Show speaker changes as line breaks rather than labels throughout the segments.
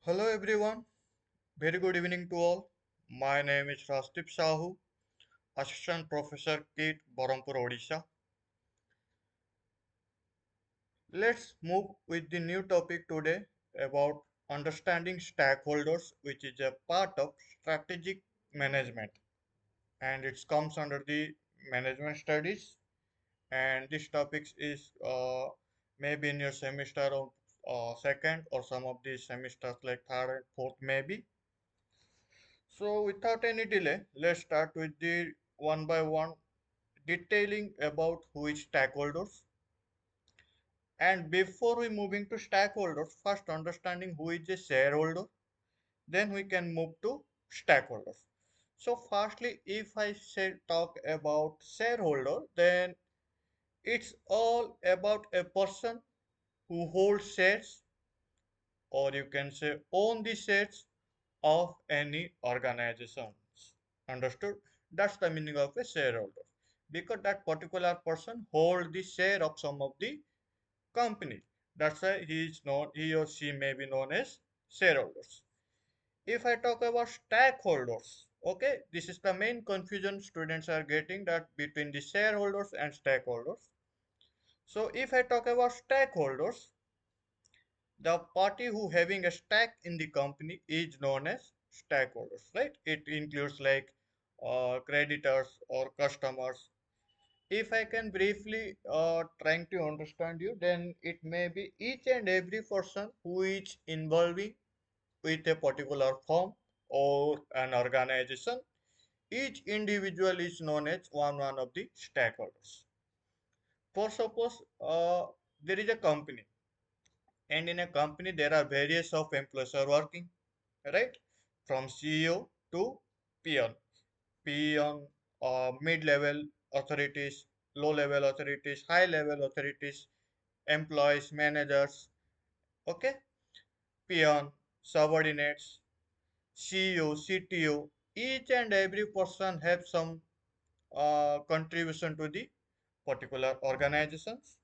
Hello everyone, very good evening to all. My name is Rastip Sahu, Assistant Professor KIT, Barampur, Odisha. Let's move with the new topic today about understanding stakeholders, which is a part of strategic management, and it comes under the management studies. And this topic is maybe in your semester of second or some of these semesters like third and fourth maybe. So without any delay, let's start with the one by one detailing about who is stakeholders. And before we moving to stakeholders, first understanding who is a shareholder, then we can move to stakeholders. So firstly, if I say talk about shareholder, then it's all about a person who holds shares, or you can say own the shares of any organizations. Understood? That's the meaning of a shareholder. Because that particular person hold the share of some of the company. That's why he or she may be known as shareholders. If I talk about stakeholders, okay, this is the main confusion students are getting, that between the shareholders and stakeholders. So if I talk about stakeholders, the party who having a stake in the company is known as stakeholders, right? It includes like creditors or customers. If I can briefly trying to understand you, then it may be each and every person who is involving with a particular firm or an organization. Each individual is known as one of the stakeholders. For suppose there is a company, and in a company there are various of employees are working, right? From CEO to peon, peon, mid-level authorities, low-level authorities, high-level authorities, employees, managers, okay, peon, subordinates, CEO, CTO. Each and every person have some contribution to the particular organizations,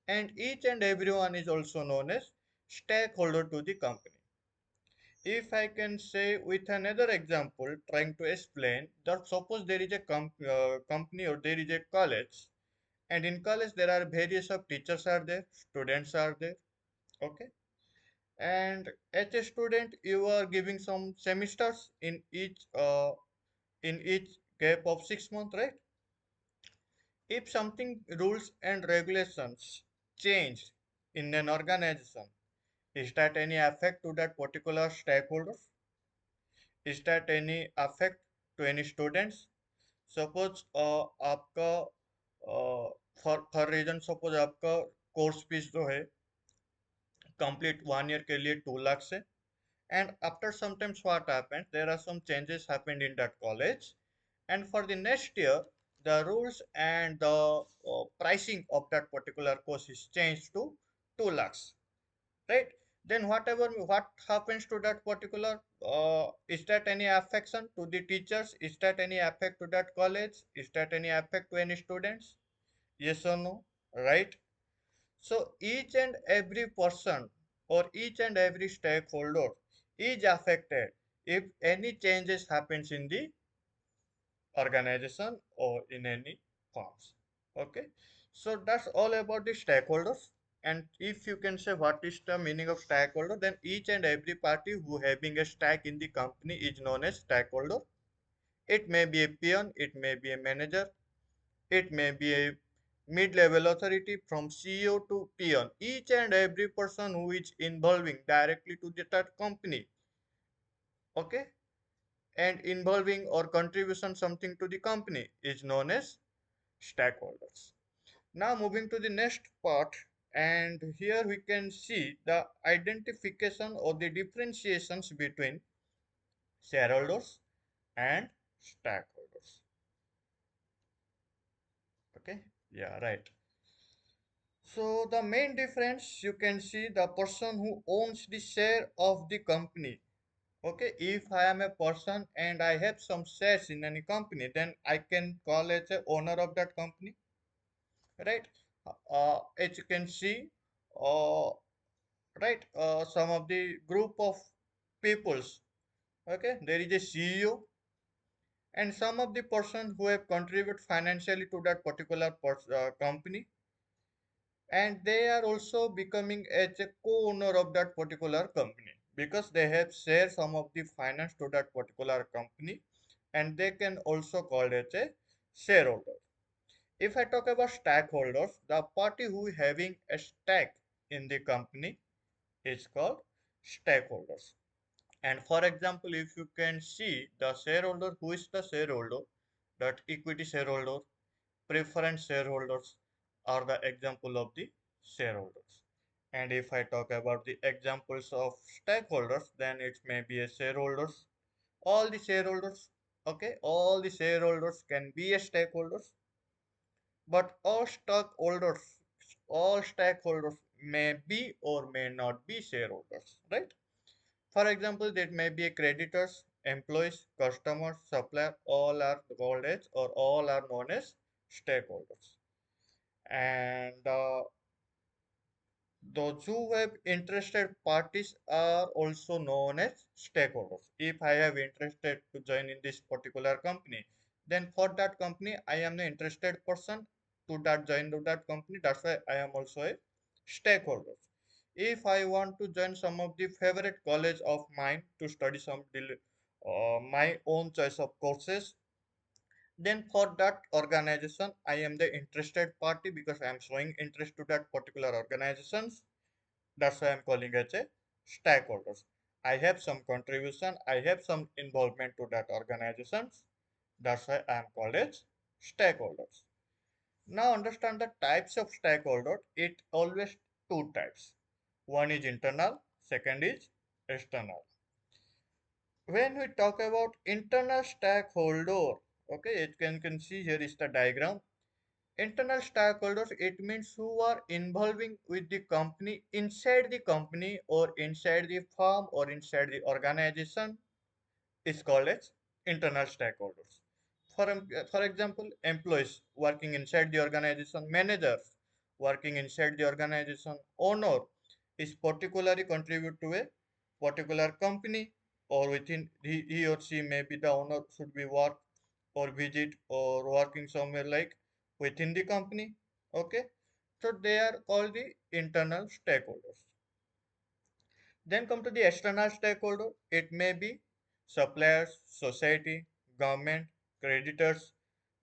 and each and everyone is also known as stakeholder to the company. If I can say with another example, trying to explain that suppose there is a company or there is a college, and in college there are various of teachers are there, students are there, okay, and as a student you are giving some semesters in each gap of 6 months, right? If something rules and regulations change in an organization, is that any effect to that particular stakeholders? Is that any effect to any students? Suppose आपका for reason suppose आपका course fees जो है complete 1 year के लिए 2 लाख से, and after sometimes what happened, there are some changes happened in that college, and for the next year the rules and the pricing of that particular course is changed to 2 lakhs, right? Then what happens to that particular, is that any affection to the teachers, is that any effect to that college, is that any effect to any students? Yes or no? Right? So each and every person or each and every stakeholder is affected if any changes happens in the organization or in any forms. Okay, so that's all about the stakeholders. And if you can say what is the meaning of stakeholder, then each and every party who having a stake in the company is known as stakeholder. It may be a peon, it may be a manager, it may be a mid-level authority from CEO to peon. Each and every person who is involving directly to that company, okay, and involving or contribution something to the company is known as stakeholders. Now moving to the next part, and here we can see the identification or the differentiations between shareholders and stakeholders. Okay, yeah, right. So the main difference, you can see the person who owns the share of the company. Okay, if I am a person and I have some shares in any company, then I can call as a owner of that company, right? As you can see, uh, right, some of the group of peoples. Okay, there is a CEO and some of the person who have contributed financially to that particular company, and they are also becoming as a co-owner of that particular company because they have shared some of the finance to that particular company, and they can also called as a shareholder. If I talk about stakeholders, the party who is having a stake in the company is called stakeholders. And for example, if you can see the shareholder, who is the shareholder, that equity shareholder, preference shareholders are the example of the shareholders. And if I talk about the examples of stakeholders, then it may be a shareholders, all the shareholders, okay, all the shareholders can be a stakeholders, but all stakeholders may be or may not be shareholders, right? For example, that may be a creditors, employees, customers, supplier, all are called as or all are known as stakeholders. And those who have interested parties are also known as stakeholders. If I have interested to join in this particular company, then for that company, I am the interested person to that join to that company. That's why I am also a stakeholder. If I want to join some of the favorite college of mine to study my own choice of courses, then for that organization, I am the interested party because I am showing interest to that particular organizations. That's why I'm calling it a stakeholders. I have some contribution, I have some involvement to that organizations. That's why I am called as stakeholders. Now understand the types of stakeholder. It always two types. One is internal, second is external. When we talk about internal stakeholder, okay, can see here is the diagram. Internal stakeholders, it means who are involving with the company inside the company or inside the firm or inside the organization is called as internal stakeholders. For example, employees working inside the organization, managers working inside the organization, owner is particularly contribute to a particular company or within he or she maybe the owner should be work or visit or working somewhere like within the company. Okay, so they are called the internal stakeholders. Then come to the external stakeholder. It may be suppliers, society, government, creditors,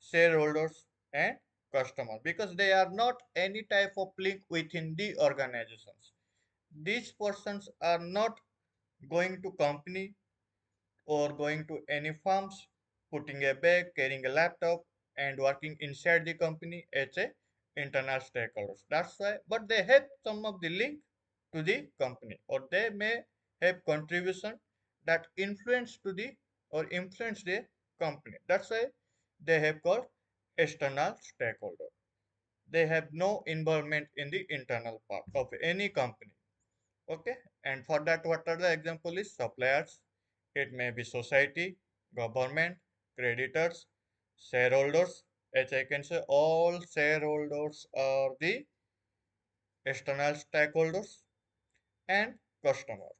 shareholders, and customers because they are not any type of link within the organizations. These persons are not going to company or going to any firms, putting a bag, carrying a laptop, and working inside the company as a internal stakeholders. That's why, but they have some of the link to the company, or they may have contribution that influence to the or influence the company. That's why they have called external stakeholder. They have no involvement in the internal part of any company. Okay, and for that, what are the example is suppliers, it may be society, government, creditors, shareholders. As I can say, all shareholders are the external stakeholders and customer.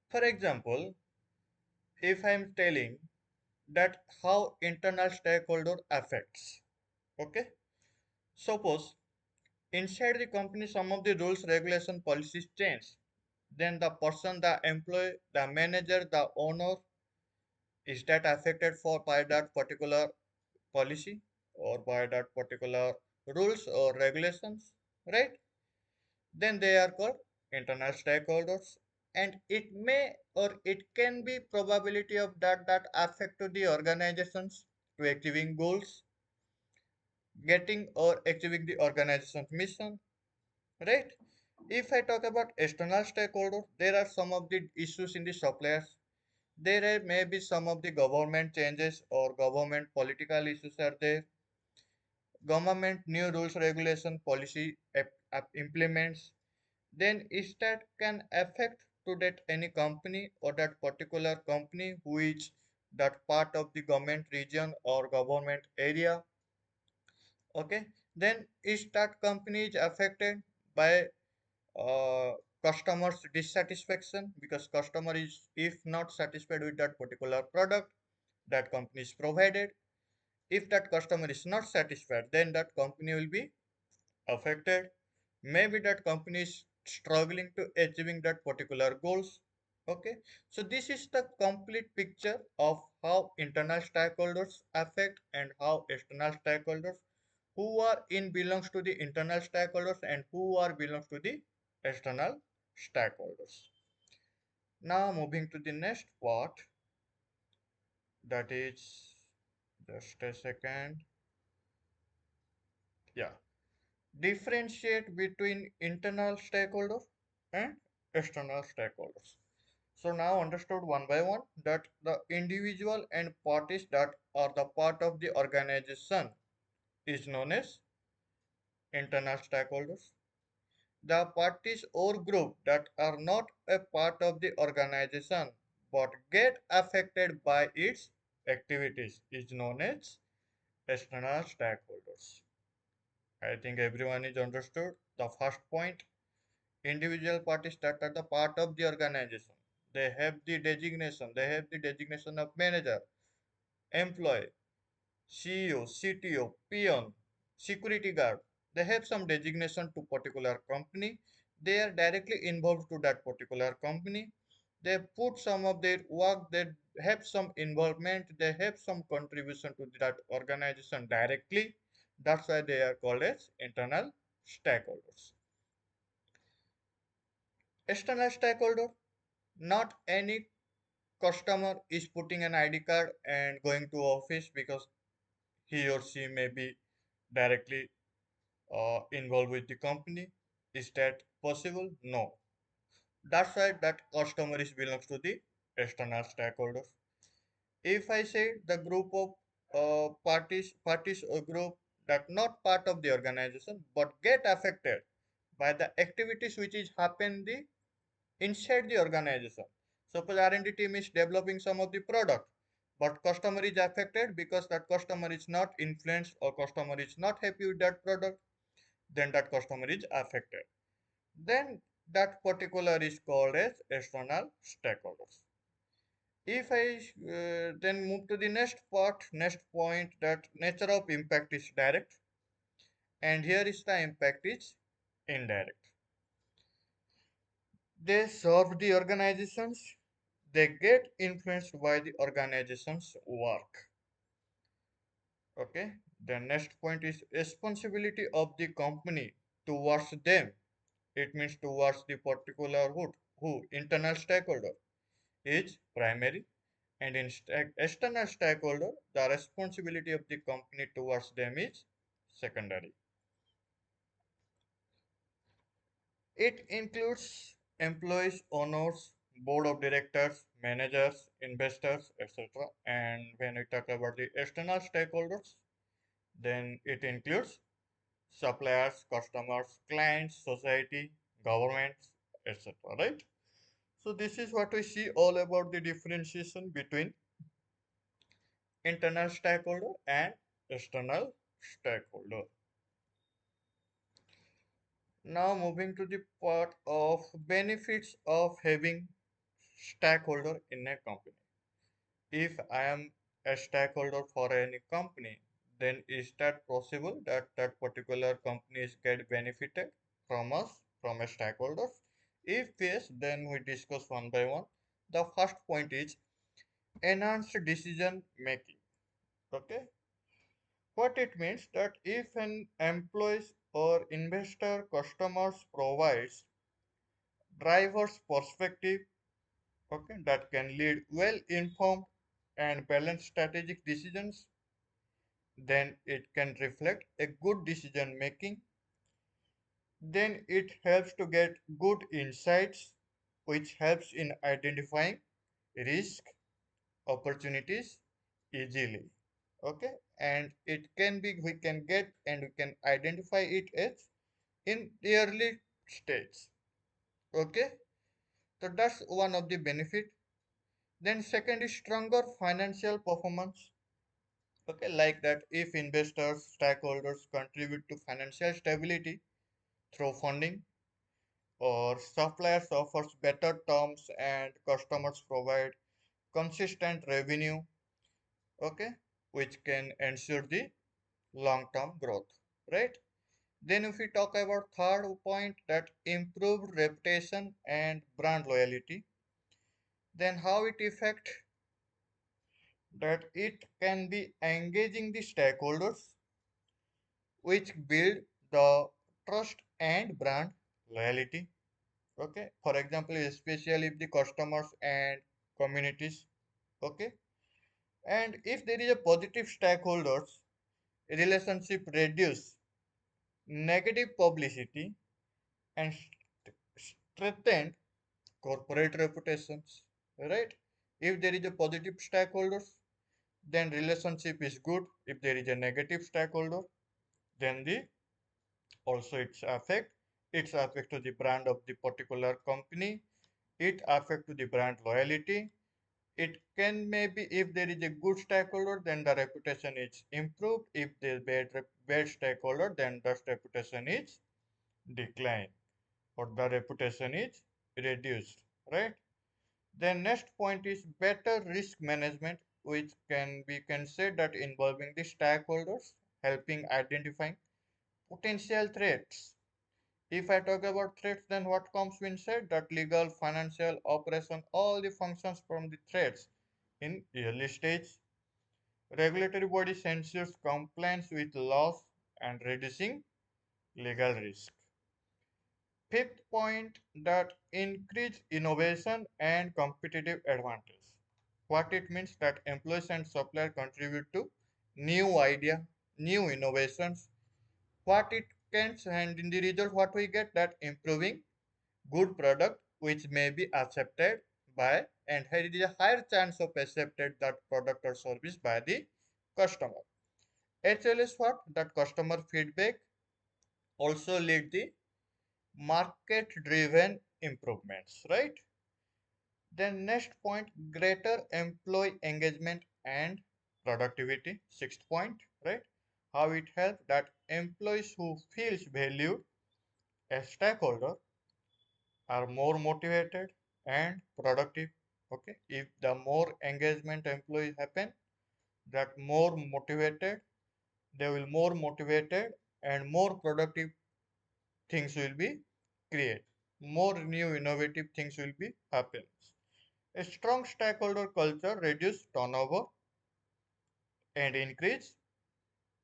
For example, if I am telling that how internal stakeholder affects, okay, suppose inside the company some of the rules, regulation, policies change, then the person, the employee, the manager, the owner, is that affected for by that particular policy or by that particular rules or regulations, right? Then they are called internal stakeholders, and it may or it can be probability of that affect to the organizations to achieving goals, getting or achieving the organization's mission, right? If I talk about external stakeholders, there are some of the issues in the suppliers. There may be some of the government changes or government political issues are there. Government new rules, regulation, policy implements. Then is that can affect to that any company or that particular company which that part of the government region or government area. Okay. Then is that company is affected by customers dissatisfaction, because customer is if not satisfied with that particular product that company is provided. If that customer is not satisfied, then that company will be affected. Maybe that company is struggling to achieving that particular goals. Okay, so this is the complete picture of how internal stakeholders affect and how external stakeholders, who are in belongs to the internal stakeholders and who are belongs to the external stakeholders. Now moving to the next part, that is, just a second, yeah, differentiate between internal stakeholders and external stakeholders. So now understood one by one that the individual and parties that are the part of the organization is known as internal stakeholders. The parties or group that are not a part of the organization but get affected by its activities is known as external stakeholders. I think everyone is understood the first point. Individual parties that are the part of the organization, they have the designation of manager, employee, CEO, CTO, peon, security guard. They have some designation to particular company. They are directly involved to that particular company. They put some of their work. They have some involvement. They have some contribution to that organization directly. That's why they are called as internal stakeholders. External stakeholder, not any customer is putting an ID card and going to office because he or she may be directly involved with the company. Is that possible? No. That's why that customer is belongs to the external stakeholders. If I say the group of parties or group that not part of the organization but get affected by the activities which is happen the inside the organization. Suppose R&D team is developing some of the product, but customer is affected because that customer is not influenced or customer is not happy with that product, then that customer is affected. Then that particular is called as external stakeholders. If I then move to the next part, next point, that nature of impact is direct, and here is the impact is indirect. They serve the organizations, they get influenced by the organization's work. Okay, the next point is responsibility of the company towards them. It means towards the particular who internal stakeholder is primary, and in external stakeholder the responsibility of the company towards them is secondary. It includes employees, owners, board of directors, managers, investors, etc. And when we talk about the external stakeholders, then it includes suppliers, customers, clients, society, governments, etc. Right? So this is what we see all about the differentiation between internal stakeholder and external stakeholder. Now moving to the part of benefits of having stakeholder in a company. If I am a stakeholder for any company, then is that possible that that particular companies get benefited from us, from a stakeholders? If yes, then we discuss one by one. The first point is enhanced decision making. Okay, what it means that if an employees or investor customers provides driver's perspective, okay, that can lead well informed and balanced strategic decisions, then it can reflect a good decision making. Then it helps to get good insights, which helps in identifying risk opportunities easily. Okay, and it can be, we can get and we can identify it as in the early stage. Okay, so that's one of the benefit. Then second is stronger financial performance. Okay, like that if investors, stakeholders contribute to financial stability through funding, or suppliers offers better terms and customers provide consistent revenue, okay, which can ensure the long-term growth, right? Then if we talk about third point, that improved reputation and brand loyalty, then how it affect, that it can be engaging the stakeholders which build the trust and brand loyalty. Okay, for example, especially if the customers and communities. Okay, and if there is a positive stakeholders relationship, reduce negative publicity and strengthen corporate reputations, right? If there is a positive stakeholders, then relationship is good. If there is a negative stakeholder, then the also it's affect to the brand of the particular company. It affect to the brand loyalty. It can maybe, if there is a good stakeholder, then the reputation is improved. If there is bad stakeholder, then the reputation is declined or the reputation is reduced, right? Then next point is better risk management, which can we can say that involving the stakeholders, helping identifying potential threats. If I talk about threats, then what comes inside that legal, financial, operation, all the functions from the threats in early stage. Regulatory bodies ensures compliance with laws and reducing legal risk. Fifth point, that increase innovation and competitive advantage. What it means, that employees and suppliers contribute to new idea, new innovations. What it can, and in the result what we get, that improving good product which may be accepted by, and here is a higher chance of accepted that product or service by the customer. HL is what, that customer feedback also lead the market driven improvements, right? Then next point, greater employee engagement and productivity. Sixth point, right? How it helps, that employees who feels valued as stakeholder are more motivated and productive. Okay, if the more engagement employee happen, that more motivated, they will more motivated and more productive things will be created. More new innovative things will be happen. A strong stakeholder culture reduce turnover and increase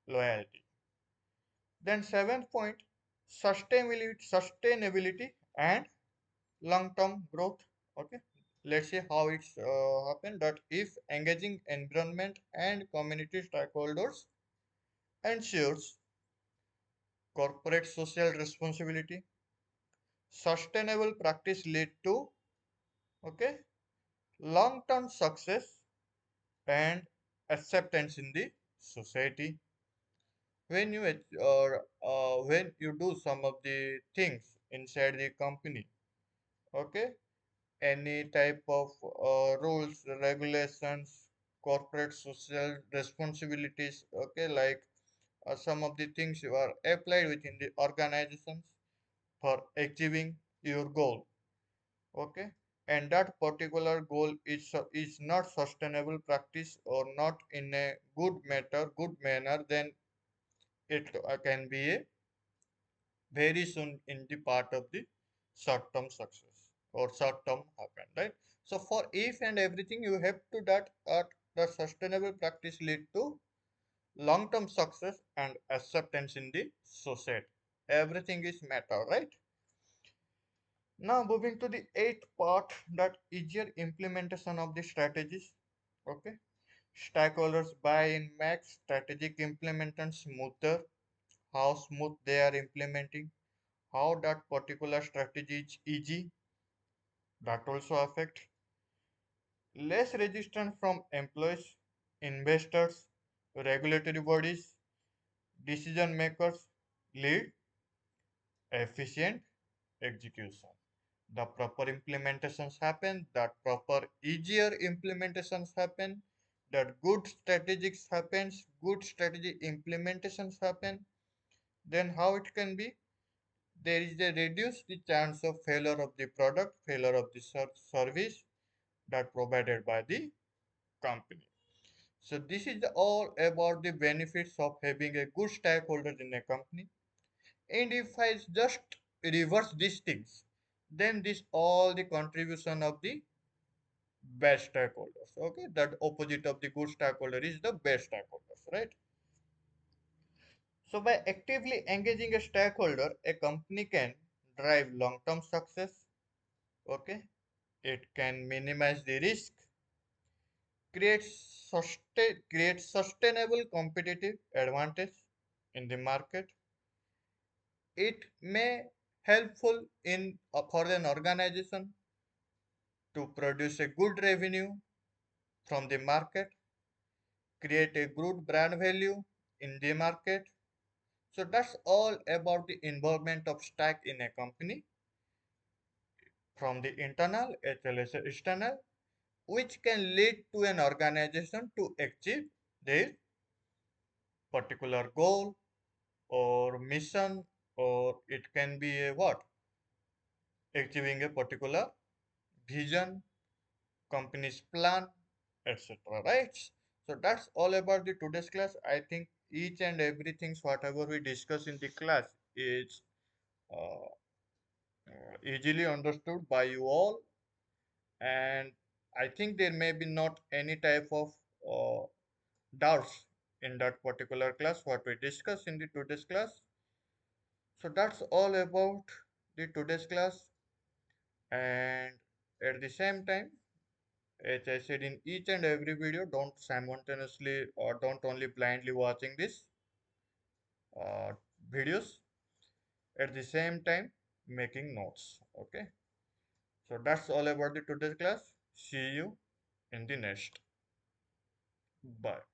loyalty. Then seventh point, sustainability and long-term growth. Okay, let's see how it's happened. That if engaging environment and community stakeholders ensures corporate social responsibility, sustainable practice lead to, okay, long-term success and acceptance in the society. When you when you do some of the things inside the company, okay, any type of rules, regulations, corporate social responsibilities, okay, like some of the things you are applied within the organizations for achieving your goal, okay, and that particular goal is not sustainable practice or not in a good manner, then it can be a very soon in the part of the short term success or short term happen, right? So for if and everything you have to that the sustainable practice lead to long term success and acceptance in the society. Everything is matter, right? Now moving to the eighth part, that easier implementation of the strategies. Okay, stakeholders buy in makes strategic implementation smoother. How smooth they are implementing, how that particular strategy is easy, that also affect. Less resistance from employees, investors, regulatory bodies, decision makers, lead efficient execution. The proper implementations happen, that proper easier implementations happen, that good strategies happens, good strategy implementations happen. Then how it can be, there is a reduce the chance of failure of the product, failure of the service that provided by the company. So this is all about the benefits of having a good stakeholder in a company. And if I just reverse these things, then this all the contribution of the best stakeholders. Okay, that opposite of the good stakeholder is the best stakeholders, right? So by actively engaging a stakeholder, a company can drive long-term success. Okay, it can minimize the risk, create sustainable competitive advantage in the market. It may helpful in for an organization to produce a good revenue from the market, create a good brand value in the market. So that's all about the involvement of stack in a company from the internal as well as external, which can lead to an organization to achieve their particular goal or mission, or it can be a what, achieving a particular vision, company's plan, etc., right? So that's all about the today's class. I think each and everything whatever we discuss in the class is uh, easily understood by you all, and I think there may be not any type of uh, doubts in that particular class what we discussed in the today's class. So that's all about the today's class. And at the same time, as I said in each and every video, don't simultaneously or don't only blindly watching this uh, videos, at the same time making notes. Okay, so that's all about the today's class. See you in the next. Bye.